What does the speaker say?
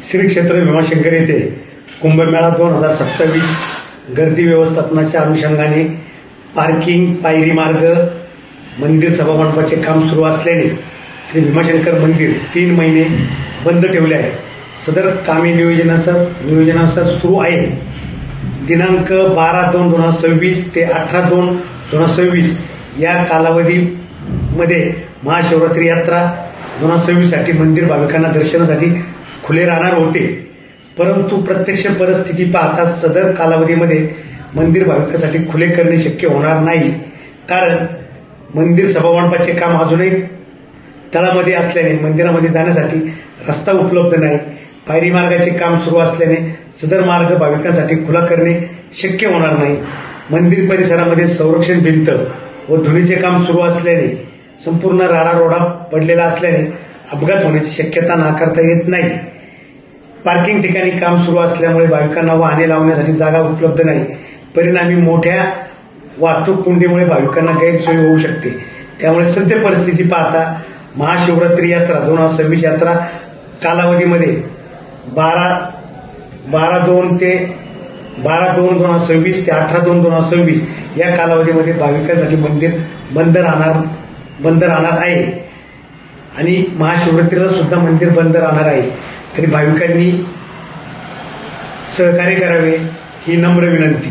श्री क्षेत्र भीमाशंकर येथे कुंभमेळा 2027 गर्दी व्यवस्थापनाच्या अनुषंगाने पार्किंग, पायरी मार्ग, मंदिर सभामंडपाचे काम सुरू असल्याने श्री भीमाशंकर मंदिर 3 महिने बंद ठेवले आहे. सदर कामे नियोजनानुसार सुरू आहे. दिनांक 12/2/2026 ते 18/2/2026 या कालावधीमध्ये महाशिवरात्री यात्रा 2026 साठी मंदिर भाविकांना दर्शनासाठी खुले राहणार होते. परंतु प्रत्यक्ष परिस्थिती पाहता सदर कालावधीमध्ये मंदिर भाविकांसाठी खुले करणे शक्य होणार नाही. कारण मंदिर सभामंडपाचे काम अजूनही तळामध्ये असल्याने मंदिरामध्ये जाण्यासाठी रस्ता उपलब्ध नाही. पायरी मार्गाचे काम सुरू असल्याने सदर मार्ग भाविकांसाठी खुला करणे शक्य होणार नाही. मंदिर परिसरामध्ये संरक्षण भिंत व धुळीचे काम सुरू असल्याने संपूर्ण राडारोडा पडलेला असल्याने अपघात होण्याची शक्यता नाकारता येत नाही. पार्किंग ठिकाणी काम सुरू असल्यामुळे भाविकांना वाहने लावण्यासाठी जागा उपलब्ध नाही. परिणामी मोठ्या वाहतूक कोंडीमुळे भाविकांना गैरसोय होऊ शकते. त्यामुळे सद्य परिस्थिती पाहता महाशिवरात्री यात्रा 2026 यात्रा कालावधीमध्ये 12/2/2026 ते 18/2/2026 या कालावधीमध्ये भाविकांसाठी मंदिर बंद राहणार आहे आणि महाशिवरात्रीला सुद्धा मंदिर बंद राहणार आहे. तरी भाविकांनी सहकार्य करावे ही नम्र विनंती.